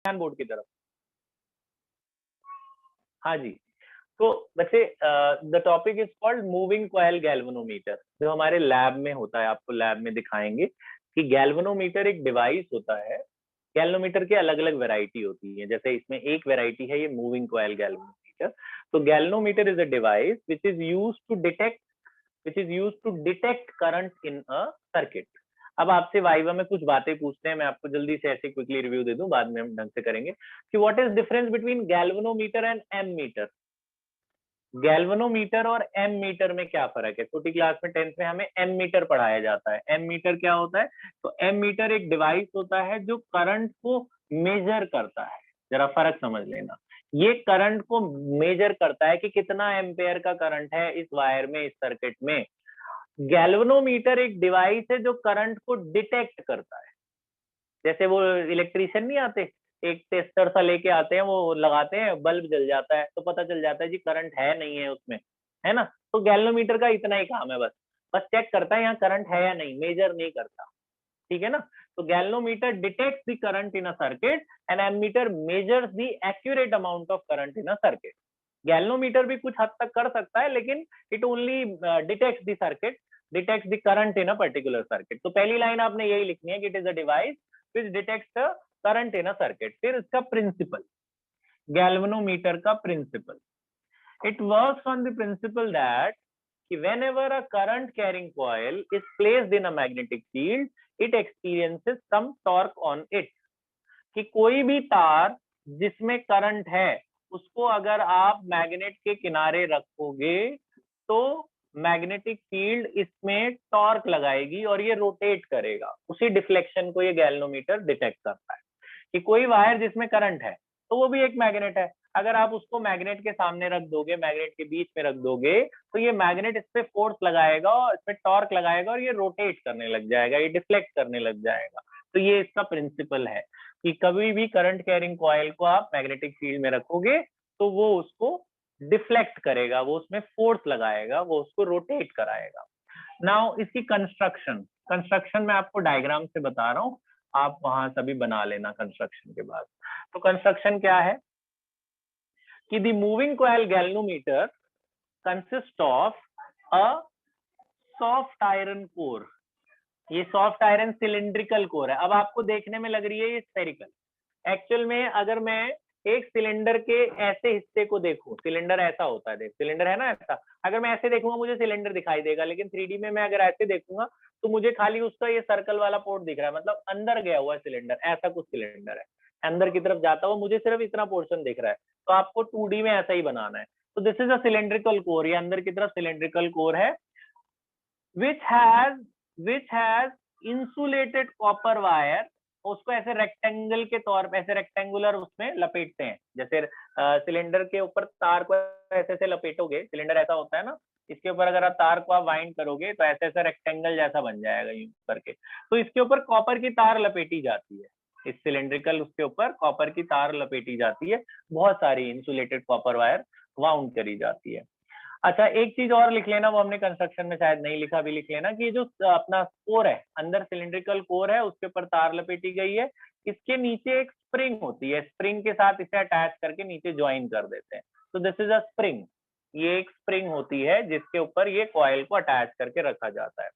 Board की तरफ। हाँ जी, तो वैसे the topic is called moving coil galvanometer, जो हमारे लैब में होता है, आपको लैब में दिखाएंगे कि गैल्वेनोमीटर एक डिवाइस होता है। गैल्वेनोमीटर की अलग अलग वैरायटी होती है, जैसे इसमें एक वैरायटी है ये मूविंग कॉइल गैल्वेनोमीटर। तो galvanometer is a device which is used to detect current in a circuit। अब आपसे वाइवा में कुछ बातें पूछते हैं, मैं आपको जल्दी से ऐसे क्विकली रिव्यू दे दूं, बाद में हम ढंग से करेंगे कि what is difference between galvanometer and ammeter. Galvanometer और एम मीटर में क्या फर्क है? छोटी क्लास में 10th में हमें एम मीटर पढ़ाया जाता है। एम मीटर क्या होता है? तो एम मीटर एक डिवाइस होता है जो करंट को मेजर करता है। जरा फर्क समझ लेना, ये करंट को मेजर करता है कि कितना एम्पेयर का करंट है इस वायर में, इस सर्किट में। गैल्वेनोमीटर एक डिवाइस है जो करंट को डिटेक्ट करता है। जैसे वो इलेक्ट्रिशियन नहीं आते, एक टेस्टर सा लेके आते हैं, वो लगाते हैं, बल्ब जल जाता है तो पता चल जाता है जी करंट है नहीं है उसमें, है ना। तो गैल्वेनोमीटर का इतना ही काम है, बस बस चेक करता है यहाँ करंट है या नहीं, मेजर नहीं करता, ठीक है ना। तो galvanometer detects the current in a circuit and ammeter measures the accurate amount of current in a circuit. Galvanometer भी कुछ हद तक कर सकता है, लेकिन it only detects the circuit, detects the current in a particular circuit. तो पहली लाइन आपने यही लिखनी है कि it is a device which detects the current in a circuit। फिर इसका प्रिंसिपल, गैल्वेनोमीटर का principle, it works on the principle that whenever a current carrying coil is placed in a magnetic field, it experiences some torque on it। कि कोई भी तार जिसमें current है उसको अगर आप मैग्नेट के किनारे रखोगे तो मैग्नेटिक फील्ड इसमें टॉर्क लगाएगी और ये रोटेट करेगा। उसी डिफ्लेक्शन को ये गैल्वेनोमीटर डिटेक्ट करता है कि कोई वायर जिसमें करंट है तो वो भी एक मैग्नेट है, अगर आप उसको मैग्नेट के सामने रख दोगे, मैग्नेट के बीच में रख दोगे, तो ये मैग्नेट इस पे फोर्स लगाएगा और इस पे टॉर्क लगाएगा और ये रोटेट करने लग जाएगा, ये डिफ्लेक्ट करने लग जाएगा। तो ये इसका प्रिंसिपल है कि कभी भी करंट कैरिंग कॉइल को आप मैग्नेटिक फील्ड में रखोगे तो वो उसको डिफ्लेक्ट करेगा, वो उसमें फोर्स लगाएगा, वो उसको रोटेट कराएगा। नाउ इसकी कंस्ट्रक्शन, कंस्ट्रक्शन मैं आपको डायग्राम से बता रहा हूं, आप वहां सभी बना लेना कंस्ट्रक्शन के बाद। तो कंस्ट्रक्शन क्या है कि the moving coil galvanometer consist of a soft iron core. ये सॉफ्ट आयरन सिलिंड्रिकल कोर है। अब आपको देखने में लग रही है ये स्फेरिकल, एक्चुअल में अगर मैं एक सिलेंडर के ऐसे हिस्से को देखूं, सिलेंडर ऐसा होता है, देख सिलेंडर है ना ऐसा, अगर मैं ऐसे देखूंगा मुझे सिलेंडर दिखाई देगा, लेकिन 3D में मैं अगर ऐसे देखूंगा तो मुझे खाली उसका ये सर्कल वाला पोर्ट दिख रहा है, मतलब अंदर गया हुआ है सिलेंडर, ऐसा कुछ सिलेंडर है, अंदर की तरफ जाता हुआ मुझे सिर्फ इतना पोर्शन दिख रहा है। तो आपको 2D में ऐसा ही बनाना है। तो this is a cylindrical core, ये अंदर की तरफ सिलेंड्रिकल कोर है, which has which has insulated copper wire। उसको ऐसे रेक्टेंगल के तौर पे, ऐसे रेक्टेंगुलर उसमें लपेटते हैं, जैसे सिलेंडर के ऊपर तार को ऐसे ऐसे लपेटोगे, सिलेंडर ऐसा होता है ना, इसके ऊपर अगर आप तार को आप वाइंड करोगे तो ऐसे ऐसा रेक्टेंगल जैसा बन जाएगा यूं करके। तो इसके ऊपर कॉपर की तार लपेटी जाती है, इस सिलेंड्रिकल उसके ऊपर कॉपर की तार लपेटी जाती है, बहुत सारी इंसुलेटेड कॉपर वायर वाउंड करी जाती है। अच्छा एक चीज और लिख लेना, वो हमने कंस्ट्रक्शन में शायद नहीं लिखा, भी लिख लेना कि जो अपना कोर है, अंदर सिलिंड्रिकल कोर है, उसके ऊपर तार लपेटी गई है, इसके नीचे एक स्प्रिंग होती है, स्प्रिंग के साथ इसे अटैच करके नीचे ज्वाइन कर देते हैं। तो दिस इज अ स्प्रिंग, ये एक स्प्रिंग होती है जिसके ऊपर ये कॉइल को अटैच करके रखा जाता है।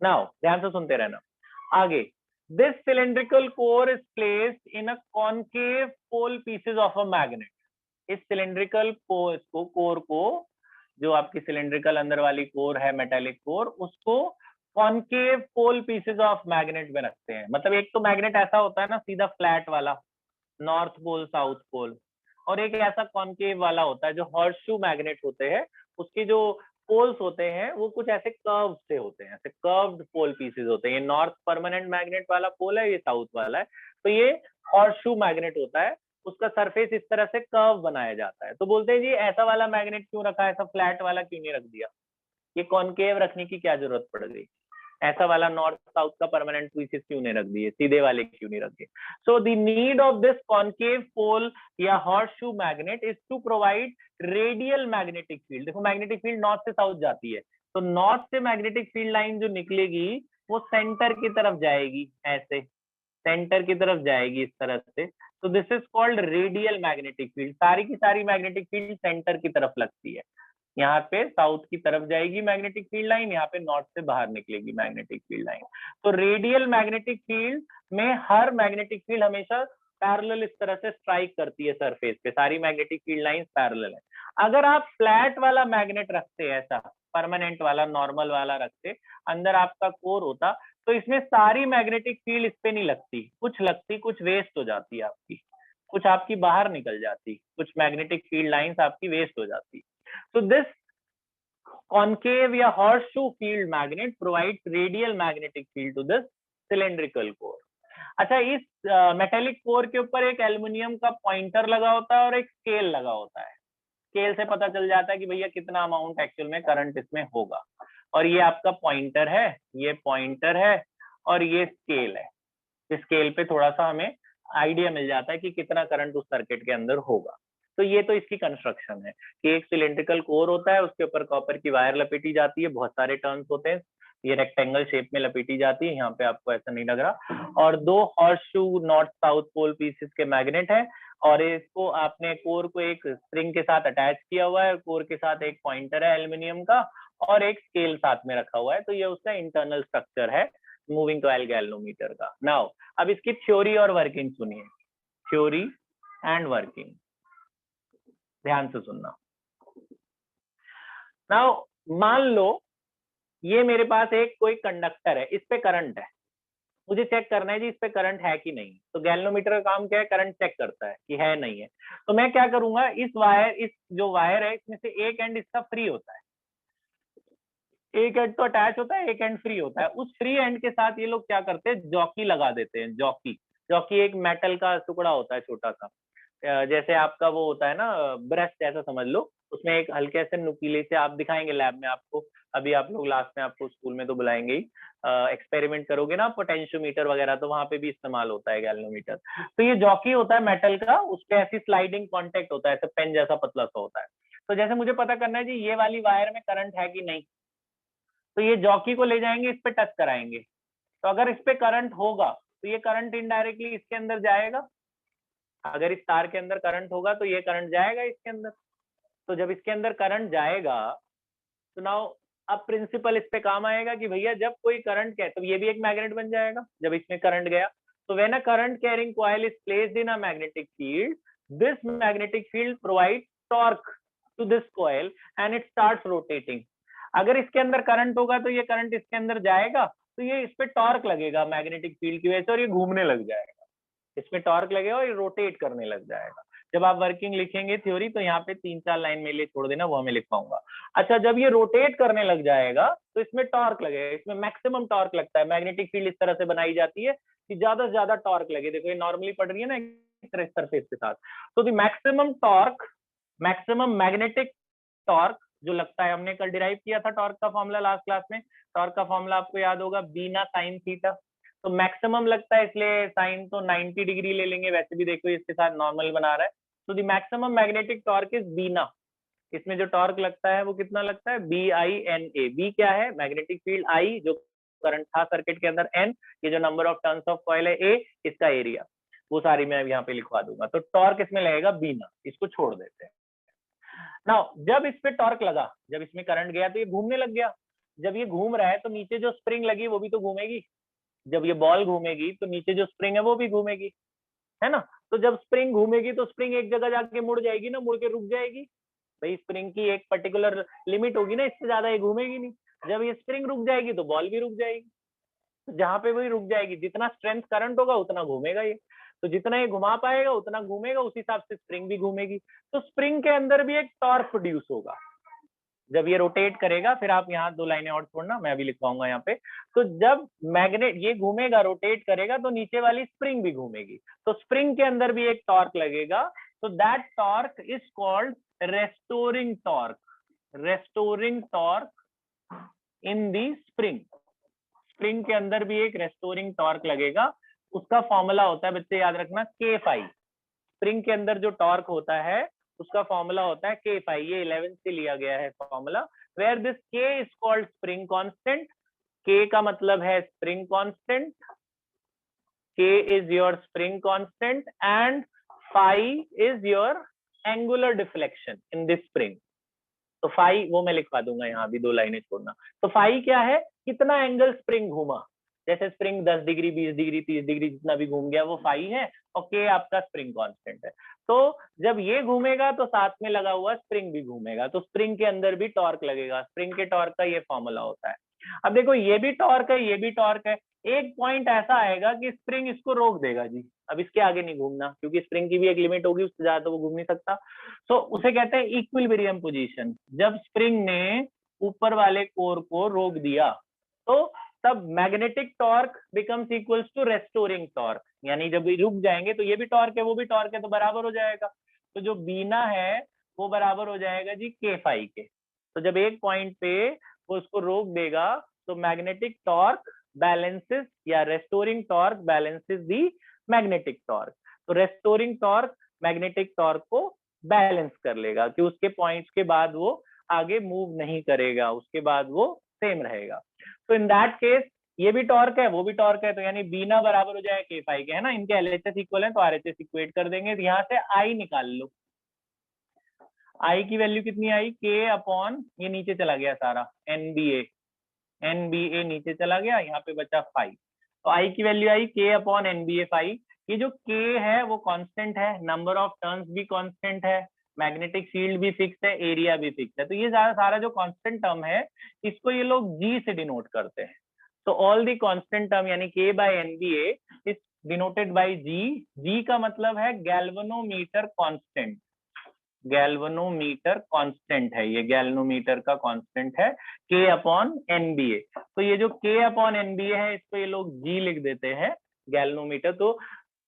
नाउ ध्यान से सुनते रहना आगे। This cylindrical core is placed in a concave pole pieces of a magnet. इस सिलिंड्रिकल कोर को, जो आपकी सिलिंड्रिकल अंदर वाली कोर है, मेटेलिक कोर, उसको concave pole pieces of magnet में रखते हैं। मतलब एक तो मैग्नेट ऐसा होता है ना सीधा फ्लैट वाला, नॉर्थ पोल साउथ पोल, और एक ऐसा कॉनकेव वाला होता है जो हॉर्सशू मैग्नेट होते हैं, उसके जो पोल्स होते हैं वो कुछ ऐसे कर्व से होते हैं, ऐसे कर्व्ड पोल पीसेज होते हैं। ये नॉर्थ परमानेंट मैग्नेट वाला पोल है, ये साउथ वाला है। तो ये हॉर्सशू मैग्नेट होता है, उसका सरफेस इस तरह से कर्व बनाया जाता है। तो बोलते हैं जी ऐसा वाला मैग्नेट क्यों रखा है, ऐसा फ्लैट वाला क्यों नहीं रख दिया, ये कॉनकेव रखने की क्या जरूरत पड़ गई, ऐसा वाला नॉर्थ साउथ का परमानेंट पीसेस क्यों नहीं रख दिए, सीधे वाले क्यों नहीं रख दिए। So the need of this concave pole या horseshoe magnet is to provide radial magnetic field. देखो मैग्नेटिक फील्ड नॉर्थ से साउथ जाती है, तो नॉर्थ से मैग्नेटिक फील्ड लाइन जो निकलेगी वो सेंटर की तरफ जाएगी, ऐसे सेंटर की तरफ जाएगी इस तरह से, तो this is called radial magnetic field. सारी की सारी मैग्नेटिक फील्ड सेंटर की तरफ लगती है। यहाँ पे साउथ की तरफ जाएगी मैग्नेटिक फील्ड लाइन, यहाँ पे नॉर्थ से बाहर निकलेगी मैग्नेटिक फील्ड लाइन। तो रेडियल मैग्नेटिक फील्ड में हर मैग्नेटिक फील्ड हमेशा पैरेलल इस तरह से स्ट्राइक करती है सरफेस पे, सारी मैग्नेटिक फील्ड लाइन पैरेलल है। अगर आप फ्लैट वाला मैग्नेट रखते, ऐसा परमानेंट वाला नॉर्मल वाला रखते, अंदर आपका कोर होता, तो इसमें सारी मैग्नेटिक फील्ड इस पे नहीं लगती, कुछ लगती, कुछ वेस्ट हो जाती आपकी, कुछ आपकी बाहर निकल जाती, कुछ मैग्नेटिक फील्ड लाइंस आपकी वेस्ट हो जाती। So this concave या horseshoe field magnet provides radial magnetic field to this cylindrical core। अच्छा, इस मेटेलिक कोर के ऊपर एक एल्युमिनियम का पॉइंटर लगा होता है और एक स्केल लगा होता है। स्केल से पता चल जाता है कि भैया कितना अमाउंट एक्चुअल में करंट इसमें होगा। और ये आपका पॉइंटर है, ये पॉइंटर है, और ये स्केल है। इस स्केल पे थोड़ा सा हमें आइडिया मिल जाता है कि कितना करंट उस सर्किट के अंदर होगा। तो ये तो इसकी कंस्ट्रक्शन है कि एक सिलेंड्रिकल कोर होता है, उसके ऊपर कॉपर की वायर लपेटी जाती है, बहुत सारे टर्न्स होते हैं, ये रेक्टेंगल शेप में लपेटी जाती है, यहाँ पे आपको ऐसा नहीं लग रहा, और दो horseshoe north south pole pieces के मैग्नेट है, और इसको आपने कोर को एक स्प्रिंग के साथ अटैच किया हुआ है, कोर के साथ एक पॉइंटर है एल्यूमिनियम का, और एक स्केल साथ में रखा हुआ है। तो ये उसका इंटरनल स्ट्रक्चर है मूविंग कॉइल गैल्वेनोमीटर का। नाउ अब इसकी थ्योरी और वर्किंग सुनिए, थ्योरी एंड वर्किंग, ध्यान से सुनना। नाउ मान लो ये मेरे पास एक कोई कंडक्टर है, इस पे करंट है, मुझे चेक करना है जी इस पे करंट है कि नहीं। तो गैल्वेनोमीटर का काम क्या है, करंट चेक करता है कि है नहीं है। तो मैं क्या करूंगा, इस वायर, इस जो वायर है इसमें से एक एंड इसका फ्री होता है, एक एंड तो अटैच होता है, एक एंड फ्री होता है। उस फ्री एंड के साथ ये लोग क्या करते हैं, जॉकी लगा देते हैं। जॉकी, जॉकी एक मेटल का टुकड़ा होता है छोटा सा, जैसे आपका वो होता है ना ब्रश जैसा समझ लो, उसमें एक हल्के से नुकीले से, आप दिखाएंगे लैब में आपको, अभी आप लोग लास्ट में आपको स्कूल में तो बुलाएंगे ही, एक्सपेरिमेंट करोगे ना पोटेंशियोमीटर वगैरह, तो वहां पे भी इस्तेमाल होता है गैल्वेनोमीटर। तो ये जॉकी होता है मेटल का, उस पे ऐसी स्लाइडिंग कॉन्टेक्ट होता है, ऐसे पेन जैसा पतला सा होता है। तो जैसे मुझे पता करना है जी ये वाली वायर में करंट है कि नहीं, तो ये जॉकी को ले जाएंगे, इस पे टच कराएंगे, तो अगर इस पे करंट होगा तो ये करंट इनडायरेक्टली इसके अंदर जाएगा। अगर इस तार के अंदर करंट होगा तो ये करंट जाएगा इसके अंदर। तो जब इसके अंदर करंट जाएगा तो नाउ अब प्रिंसिपल इस पे काम आएगा कि भैया जब कोई करंट क्या, तो ये भी एक मैग्नेट बन जाएगा जब इसमें करंट गया। तो when a current carrying coil is placed in a magnetic field, this magnetic field provide torque to this coil and it starts rotating. अगर इसके अंदर करंट होगा तो ये करंट इसके अंदर जाएगा, तो ये इस पे टॉर्क लगेगा मैग्नेटिक फील्ड की वजह से, और ये घूमने लग जाएगा, इसमें टॉर्क लगेगा और ये रोटेट करने लग जाएगा। जब आप वर्किंग लिखेंगे थ्योरी, तो यहाँ पे 3-4 लाइन में लिए छोड़ देना, वो हमें लिख पाऊंगा। अच्छा, जब ये रोटेट करने लग जाएगा तो इसमें टॉर्क लगेगा, इसमें मैक्सिमम टॉर्क लगता है। मैग्नेटिक फील्ड इस तरह से बनाई जाती है कि ज्यादा से ज्यादा टॉर्क लगे। देखो ये नॉर्मली पड़ रही है ना इस तरह सरफेस के साथ, तो the maximum torque, maximum magnetic torque जो लगता है, हमने कल डिराइव किया था टॉर्क का फॉर्मूला लास्ट क्लास में। टॉर्क का फॉर्मूला आपको याद होगा, बीना साइन थीटा। तो मैक्सिमम लगता है, इसलिए साइन तो 90 डिग्री ले लेंगे, वैसे भी देखो इसके साथ नॉर्मल बना रहा है। तो the maximum magnetic torque is BINA. इसमें जो टॉर्क लगता है वो कितना लगता है, BINA। बी क्या है, मैग्नेटिक फील्ड, आई जो करंट था सर्किट के अंदर, एन ये जो number of turns of coil है, ए इसका एरिया, वो सारी मैं यहाँ पे लिखवा दूंगा। तो टॉर्क इसमें लगेगा बीना, इसको छोड़ देते हैं। नाउ जब इस पे टॉर्क लगा, जब इसमें करंट गया तो ये घूमने लग गया। जब ये घूम रहा है तो नीचे जो स्प्रिंग लगी वो भी तो घूमेगी। जब ये बॉल घूमेगी तो नीचे जो स्प्रिंग है वो भी घूमेगी, है ना। तो जब स्प्रिंग घूमेगी तो स्प्रिंग एक जगह जाके मुड़ जाएगी ना, मुड़ के रुक जाएगी। भाई स्प्रिंग की एक पर्टिकुलर लिमिट होगी ना, इससे ज्यादा ये घूमेगी नहीं। जब ये स्प्रिंग रुक जाएगी तो बॉल भी रुक जाएगी। तो जहां पे वही रुक जाएगी, जितना स्ट्रेंथ करंट होगा उतना घूमेगा ये। तो जितना ये घुमा पाएगा उतना घूमेगा, उस हिसाब से स्प्रिंग भी घूमेगी। तो स्प्रिंग के अंदर भी एक टॉर्क प्रोड्यूस होगा जब ये रोटेट करेगा। फिर आप यहाँ 2 लाइनें और छोड़ना, मैं अभी लिखवाऊंगा यहाँ पे। तो जब मैग्नेट ये घूमेगा, रोटेट करेगा, तो नीचे वाली स्प्रिंग भी घूमेगी, तो स्प्रिंग के अंदर भी एक टॉर्क लगेगा। तो that torque is called restoring torque, restoring torque in the spring. Spring के अंदर भी एक रेस्टोरिंग टॉर्क लगेगा, उसका फॉर्मूला होता है बच्चे याद रखना K फाई। स्प्रिंग के अंदर जो टॉर्क होता है उसका फॉर्मूला होता है K फाई, ये 11th से लिया गया है formula, where this K is called spring constant. K का मतलब है spring constant, K is your spring constant and phi is your angular deflection in this spring. तो phi वो मैं लिखवा दूंगा यहाँ भी, 2 लाइनें छोड़ना। तो phi क्या है, कितना एंगल स्प्रिंग घूमा, जैसे स्प्रिंग 10 डिग्री 20 डिग्री 30 डिग्री जितना भी घूम गया वो phi है, और k आपका स्प्रिंग कांस्टेंट है। तो जब ये घूमेगा तो साथ में लगा हुआ स्प्रिंग भी घूमेगा, तो स्प्रिंग के अंदर भी टॉर्क लगेगा। स्प्रिंग के टॉर्क का ये फॉर्मूला होता है। अब देखो ये भी टॉर्क है, ये भी टॉर्क है, एक पॉइंट ऐसा आएगा कि स्प्रिंग इसको रोक देगा जी, अब इसके आगे नहीं घूमना, क्योंकि स्प्रिंग की भी एक लिमिट होगी, उससे ज्यादा तो वो घूम नहीं सकता। तो उसे कहते हैं इक्विलिब्रियम पोजीशन। जब स्प्रिंग ने ऊपर वाले कोर को रोक दिया तो तब magnetic torque becomes equals to restoring torque, यानी जब रुक जाएंगे तो ये भी टॉर्क है वो भी टॉर्क है, तो बराबर हो जाएगा। तो जो बीना है वो बराबर हो जाएगा जी के फाई के। तो जब एक पॉइंट पे वो उसको रोक देगा तो मैग्नेटिक टॉर्क बैलेंसेस या restoring torque balances the magnetic torque. तो रेस्टोरिंग टॉर्क मैग्नेटिक टॉर्क को बैलेंस कर लेगा कि उसके पॉइंट्स के बाद वो आगे मूव नहीं करेगा, उसके बाद वो सेम रहेगा। तो इन दैट केस ये भी टॉर्क है वो भी टॉर्क है, तो यानी बीना बराबर हो जाए के फाई के, है ना, इनके एलएचएस इक्वल है तो आरएचएस इक्वेट कर देंगे। तो यहाँ से आई निकाल लो, आई की वैल्यू कितनी आई, के अपॉन ये नीचे चला गया सारा एनबीए, एनबीए नीचे चला गया, यहाँ पे बचा फाई, तो आई की वैल्यू आई के अपॉन एनबीए फाई। ये जो के है वो कांस्टेंट है, नंबर ऑफ टर्न्स भी कांस्टेंट है, मैग्नेटिक फील्ड भी फिक्स है, एरिया भी फिक्स है। तो ये सारा जो कांस्टेंट टर्म है इसको ये लोग जी से डिनोट करते हैं। तो ऑल दी कांस्टेंट टर्म यानी K by NBA is denoted by G. G का मतलब है गैल्वेनोमीटर कांस्टेंट, गैल्वेनोमीटर कांस्टेंट है, ये गैल्वेनोमीटर का कांस्टेंट है के अपॉन एनबीए। तो ये जो के अपॉन एनबीए है इसको ये लोग जी लिख देते हैं गैल्वेनोमीटर। तो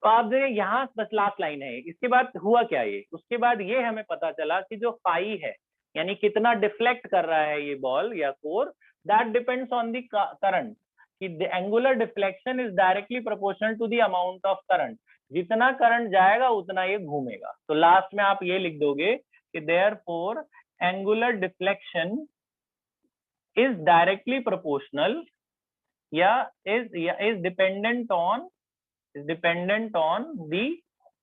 आप जो यहाँ बस लास्ट लाइन है, इसके बाद हुआ क्या, ये उसके बाद ये हमें पता चला कि जो फाई है यानी कितना डिफ्लेक्ट कर रहा है ये बॉल या core, that depends on the current, कि the angular deflection is directly proportional to the amount of current. जितना करंट जाएगा उतना ये घूमेगा। तो लास्ट में आप ये लिख दोगे कि therefore angular deflection is directly proportional या is dependent on the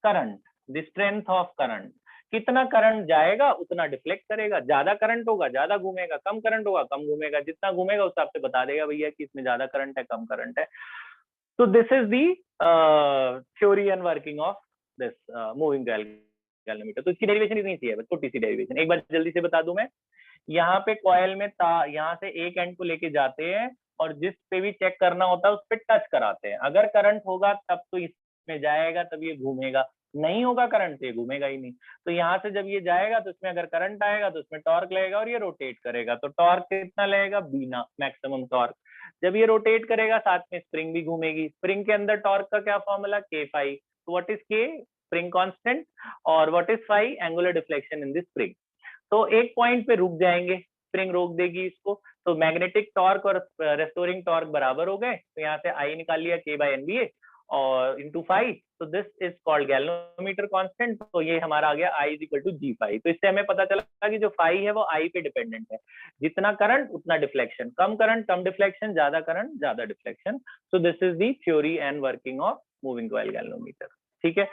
current, the strength of current. कितना करंट जाएगा उतना डिफ्लेक्ट करेगा, ज्यादा करंट होगा ज्यादा घूमेगा, कम करंट होगा कम घूमेगा, जितना घूमेगा उस हिसाब से बता देगा भैया कि इसमें ज्यादा करंट है कम करंट है। तो this is the theory and working of this moving galvanometer. तो इसकी डेरिवेशन इतनी सी है, छोटी सी डेरिवेशन एक बार जल्दी से बता दूं मैं। यहाँ पे कॉइल में यहाँ से एक एंड को लेके जाते हैं और जिस पे भी चेक करना होता है उस पे टच कराते हैं। अगर करंट होगा तब तो इसमें जाएगा, तब ये घूमेगा, नहीं होगा करंट तो ये घूमेगा ही नहीं। तो यहाँ से जब ये जाएगा तो इसमें अगर करंट आएगा तो इसमें टॉर्क लगेगा और ये रोटेट करेगा। तो टॉर्क कितना लगेगा, बीना, मैक्सिमम टॉर्क। जब ये रोटेट करेगा साथ में स्प्रिंग भी घूमेगी। स्प्रिंग के अंदर टॉर्क का क्या फॉर्मूला, के फाई। तो what is K, spring constant, और what is phi, angular deflection in this spring. तो एक पॉइंट पे रुक जाएंगे, स्प्रिंग रोक देगी इसको, तो मैग्नेटिक टॉर्क और रेस्टोरिंग टॉर्क बराबर हो गए। तो यहाँ से आई निकाल लिया के बाय एनबीए और इनटू फाई। तो this is called galvanometer constant. तो ये हमारा आ गया I is equal to G phi. तो इससे हमें पता चला कि जो फाई है वो आई पे डिपेंडेंट है, जितना करंट उतना डिफ्लेक्शन, कम करंट कम डिफ्लेक्शन, ज्यादा करंट ज्यादा deflection. So this is the theory and working of moving coil galvanometer. ठीक है।